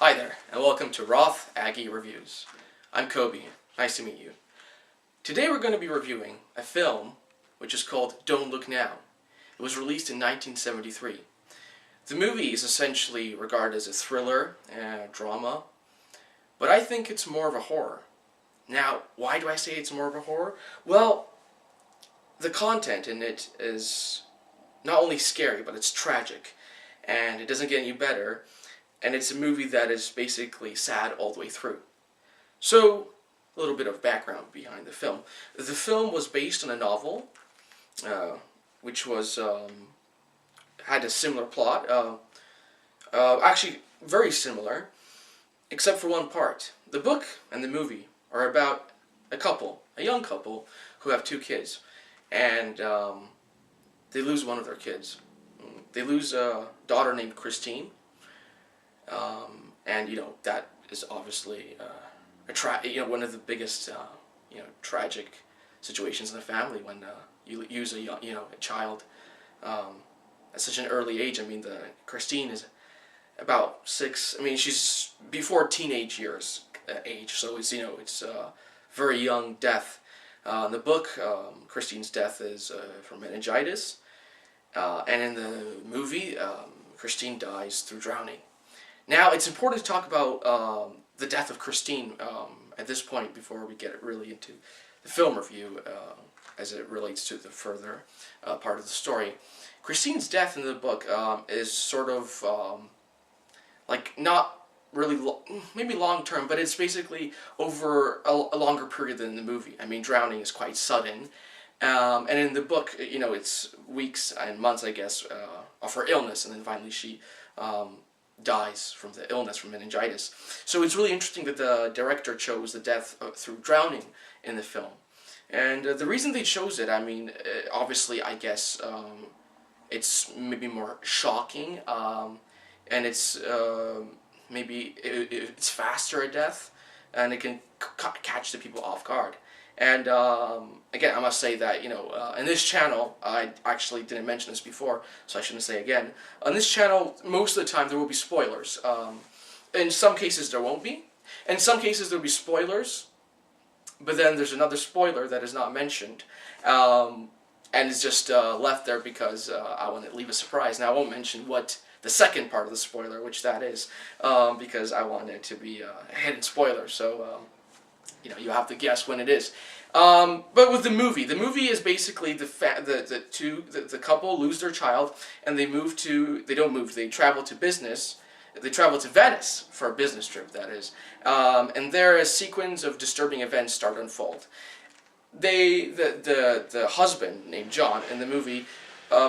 Hi there, and welcome to Roth Aggie Reviews. I'm Kobe. Nice to meet you. Today we're going to be reviewing a film which is called Don't Look Now. It was released in 1973. The movie is essentially regarded as a thriller and a drama, but I think it's more of a horror. Now, why do I say it's more of a horror? Well, the content in it is not only scary, but it's tragic, and it doesn't get any better. And it's a movie that is basically sad all the way through. So, a little bit of background behind the film. The film was based on a novel, which was had a similar plot. Actually, very similar, except for one part. The book and the movie are about a young couple, who have two kids, and they lose one of their kids. They lose a daughter named Christine. And that is obviously one of the biggest tragic situations in the family when you lose a child at such an early age. I mean, Christine is about 6. I mean, she's before teenage years age, so it's very young death. In the book, Christine's death is from meningitis, and in the movie, Christine dies through drowning. Now, it's important to talk about the death of Christine at this point before we get really into the film review as it relates to the further part of the story. Christine's death in the book is sort of not really, maybe long term, but it's basically over a longer period than the movie. I mean, drowning is quite sudden. And in the book, it's weeks and months, I guess, of her illness, and then finally she dies from the illness, from meningitis. So it's really interesting that the director chose the death through drowning in the film. And the reason they chose it, I mean, obviously, I guess, it's maybe more shocking, and it's maybe it's faster a death, and it can catch the people off guard. And again, I must say that, in this channel, I actually didn't mention this before, so I shouldn't say again. On this channel, most of the time there will be spoilers. In some cases there won't be. In some cases there will be spoilers, but then there's another spoiler that is not mentioned. And it's just left there because I want to leave a surprise. Now, I won't mention what the second part of the spoiler, which that is, because I want it to be a hidden spoiler. So, you have to guess when it is. But with the movie is basically the couple lose their child, and they travel to business. They travel to Venice for a business trip, that is. And there a sequence of disturbing events start to unfold. The husband, named John, in the movie,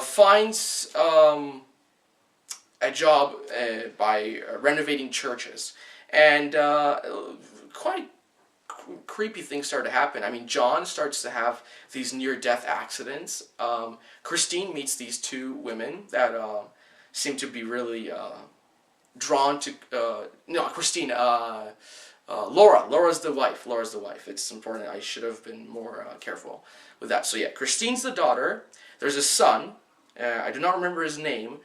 finds a job by renovating churches. And quite creepy things start to happen. I mean, John starts to have these near-death accidents. Christine meets these two women that seem to be really drawn to... Christine... Laura. Laura's the wife. It's important. I should have been more careful with that. So yeah, Christine's the daughter. There's a son. I do not remember his name.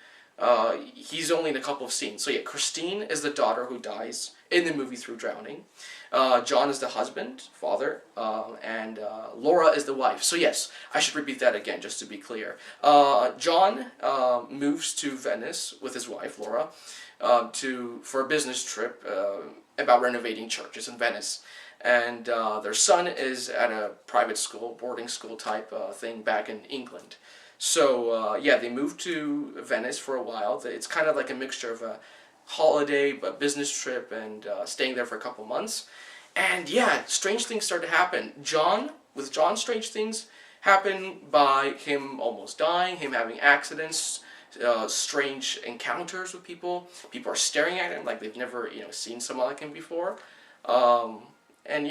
He's only in a couple of scenes. So yeah, Christine is the daughter who dies in the movie through drowning. John is the husband, father, and Laura is the wife. So yes, I should repeat that again, just to be clear. John moves to Venice with his wife, Laura, for a business trip about renovating churches in Venice. And their son is at a private school, boarding school type thing back in England. So yeah, they moved to Venice for a while. It's kind of like a mixture of a holiday, a business trip, and staying there for a couple months. And yeah, strange things start to happen. With John, strange things happen by him almost dying, him having accidents, strange encounters with people. People are staring at him like they've never seen someone like him before. And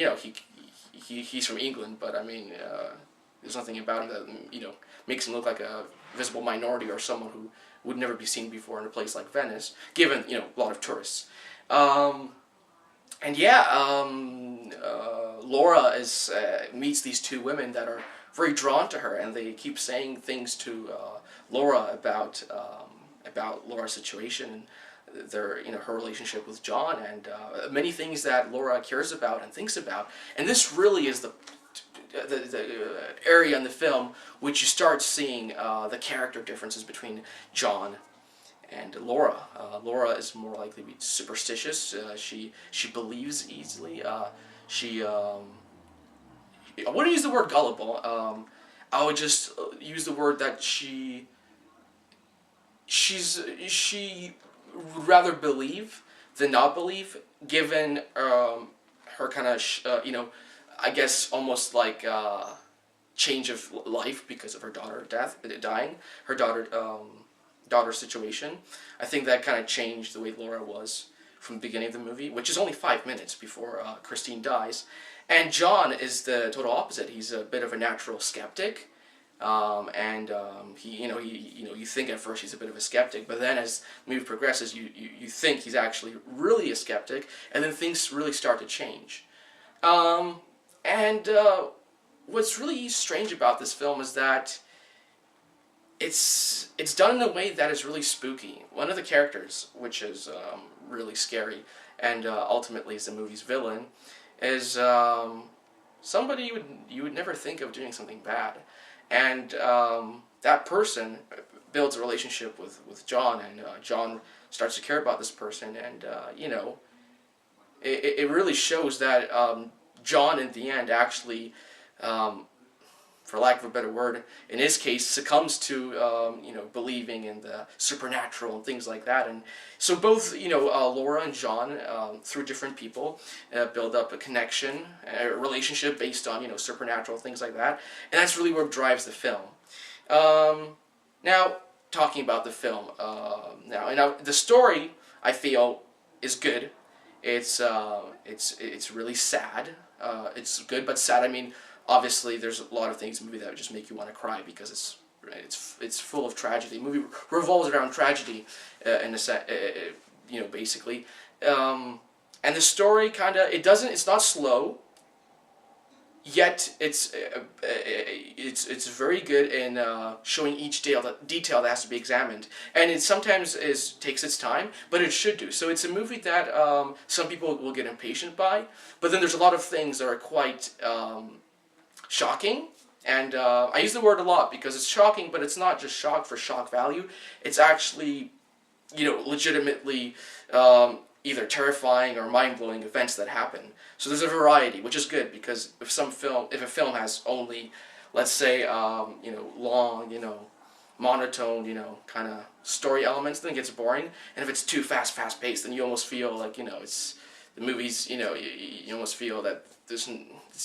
he's from England, but I mean, there's nothing about him that makes him look like a visible minority or someone who would never be seen before in a place like Venice, given a lot of tourists. And yeah, Laura meets these two women that are very drawn to her, and they keep saying things to Laura about Laura's situation. their her relationship with John, and many things that Laura cares about and thinks about. And this really is the area in the film which you start seeing the character differences between John and Laura. Laura is more likely to be superstitious. She believes easily. She I wouldn't use the word gullible. I would just use the word that she would rather believe than not believe, given her kind of I guess almost like change of life because of her daughter dying, her daughter's situation. I think that kind of changed the way Laura was from the beginning of the movie, which is only 5 minutes before Christine dies. And John is the total opposite. He's a bit of a natural skeptic, and you think at first he's a bit of a skeptic, but then as the movie progresses, you think he's actually really a skeptic, and then things really start to change. And what's really strange about this film is that it's done in a way that is really spooky. One of the characters, which is really scary, and ultimately is the movie's villain, is somebody you would never think of doing something bad, and that person builds a relationship with John, and John starts to care about this person, and it really shows that John in the end actually, for lack of a better word, in his case, succumbs to believing in the supernatural and things like that. And so both Laura and John, through different people, build up a connection, a relationship based on supernatural things like that, and that's really what drives the film. Now, talking about the film, the story I feel is good. It's really sad. It's good but sad. I mean, obviously, there's a lot of things in the movie that would just make you want to cry because it's full of tragedy. The movie revolves around tragedy, basically. And the story it's not slow. Yet it's very good in showing each detail that has to be examined, and it sometimes takes its time, but it should do. So it's a movie that some people will get impatient by, but then there's a lot of things that are quite shocking, and I use the word a lot because it's shocking, but it's not just shock for shock value. It's actually, legitimately either terrifying or mind-blowing events that happen. So there's a variety, which is good, because if a film has only, let's say, long, monotone, kind of story elements, then it gets boring. And if it's too fast-paced, then you almost feel like, it's the movies, you almost feel that it's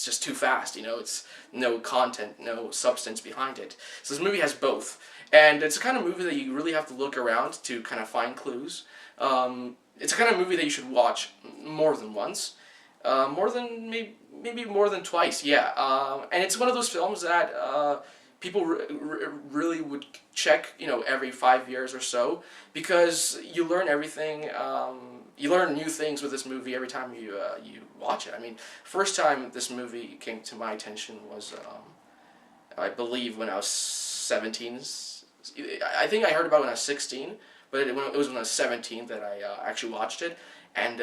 just too fast, it's no content, no substance behind it. So this movie has both. And it's a kind of movie that you really have to look around to kind of find clues. It's a kind of movie that you should watch more than once. Maybe more than twice, yeah. And it's one of those films that people really would check, every 5 years or so, because you learn everything. You learn new things with this movie every time you watch it. I mean, first time this movie came to my attention was, I believe, when I was 17. I think I heard about it when I was 16, but it was when I was 17 that I actually watched it. And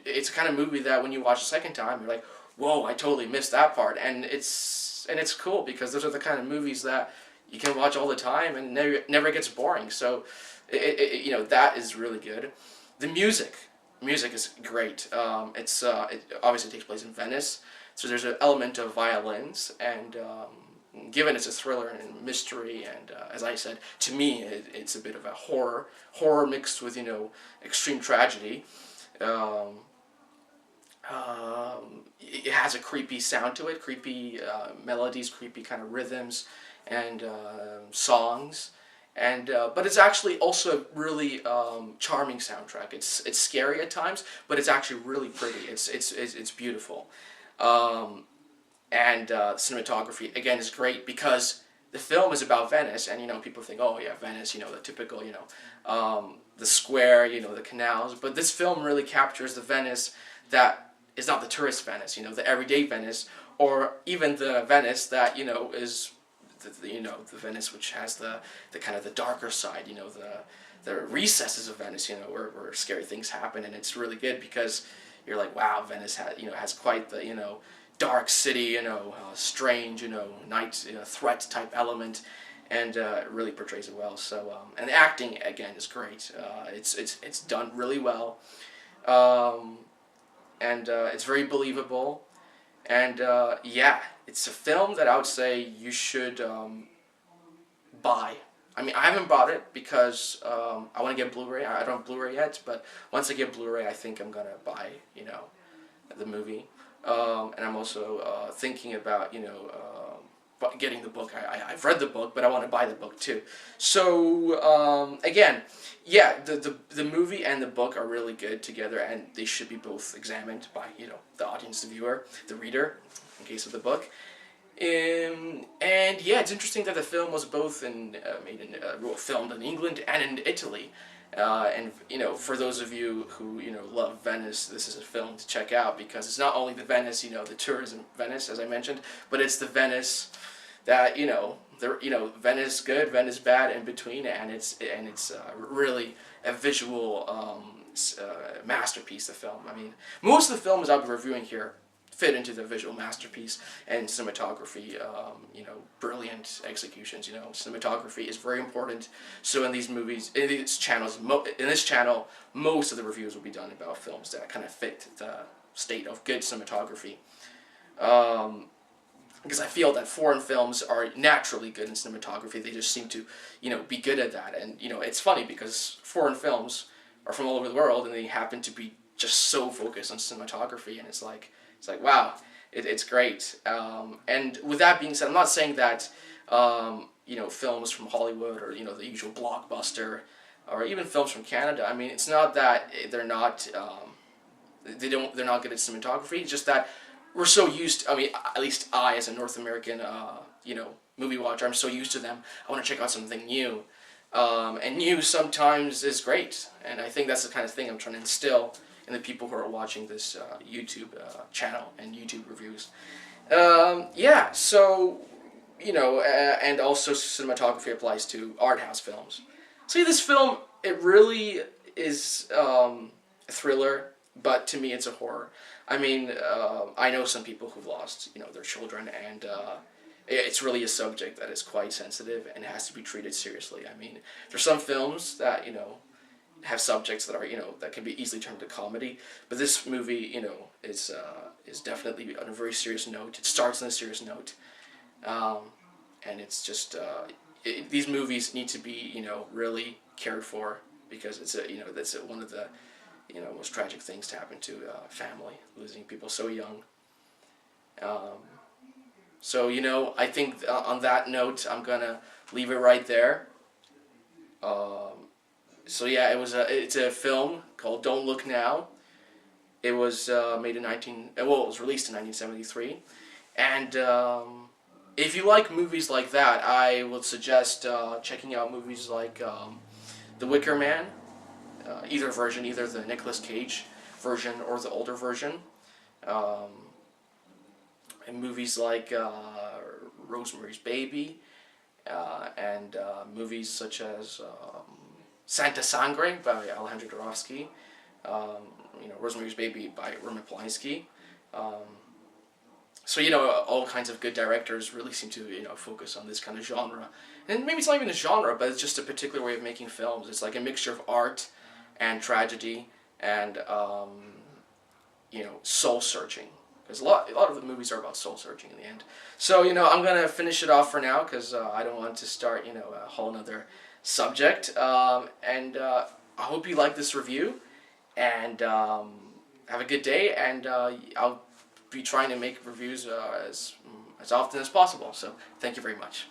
it's a kind of movie that when you watch a second time, you're like, whoa, I totally missed that part. And it's cool because those are the kind of movies that you can watch all the time and never gets boring. So, that is really good. The music is great. It obviously takes place in Venice, so there's an element of violins, and given it's a thriller and mystery, and as I said, to me it's a bit of a horror mixed with extreme tragedy. It has a creepy sound to it, creepy melodies, creepy kind of rhythms, and songs, and but it's actually also a really charming soundtrack. It's scary at times, but it's actually really pretty. It's beautiful, and cinematography again is great because the film is about Venice, and people think, oh yeah, Venice, the typical, the square, the canals, but this film really captures the Venice that is not the tourist Venice, the everyday Venice, or even the Venice that is the Venice which has the kind of the darker side, the recesses of Venice, where scary things happen, and it's really good because you're like, wow, Venice has quite the dark city, strange, night threat type element, and it really portrays it well. So and the acting again is great. It's done really well, and it's very believable, and yeah, it's a film that I would say you should buy. I mean, I haven't bought it because I want to get Blu-ray. I don't have Blu-ray yet, but once I get Blu-ray, I think I'm gonna buy, the movie. And I'm also thinking about, getting the book. I've read the book, but I want to buy the book too. So again, yeah, the movie and the book are really good together, and they should be both examined by the audience, the viewer, the reader, in case of the book. And yeah, it's interesting that the film was both filmed in England and in Italy. And for those of you who love Venice, this is a film to check out because it's not only the Venice, the tourism Venice, as I mentioned, but it's the Venice that Venice good, Venice bad, in between, and it's really a visual masterpiece. The film. I mean, most of the films I'll be reviewing here fit into the visual masterpiece and cinematography, brilliant executions. Cinematography is very important. So in these movies, in this channel, most of the reviews will be done about films that kind of fit the state of good cinematography. Because I feel that foreign films are naturally good in cinematography. They just seem to, be good at that. And, it's funny because foreign films are from all over the world and they happen to be just so focused on cinematography, and it's like, wow, it's great. And with that being said, I'm not saying that films from Hollywood or the usual blockbuster or even films from Canada. I mean, it's not that they're not they're not good at cinematography. It's just that we're so used. I mean, at least I, as a North American movie watcher, I'm so used to them. I want to check out something new, and new sometimes is great. And I think that's the kind of thing I'm trying to instill and the people who are watching this YouTube channel and YouTube reviews. Yeah, so, and also cinematography applies to art house films. So this film, it really is a thriller, but to me it's a horror. I mean, I know some people who've lost, their children, and it's really a subject that is quite sensitive and has to be treated seriously. I mean, there's some films that, have subjects that are that can be easily turned to comedy, but this movie is definitely on a very serious note. It starts on a serious note, and it's just these movies need to be really cared for because it's that's one of the most tragic things to happen to a family, losing people so young. So I think on that note I'm gonna leave it right there. So yeah, it's a film called Don't Look Now. It was made in it was released in 1973, and if you like movies like that, I would suggest checking out movies like The Wicker Man, either the Nicolas Cage version or the older version, and movies like Rosemary's Baby, and movies such as Santa Sangre by Alejandro Jodorowsky, Rosemary's Baby by Roman Polanski. So all kinds of good directors really seem to focus on this kind of genre, and maybe it's not even a genre, but it's just a particular way of making films. It's like a mixture of art and tragedy and soul searching. Because a lot of the movies are about soul searching in the end. So I'm gonna finish it off for now because I don't want to start a whole other subject. And I hope you like this review, and have a good day. And I'll be trying to make reviews as often as possible. So thank you very much.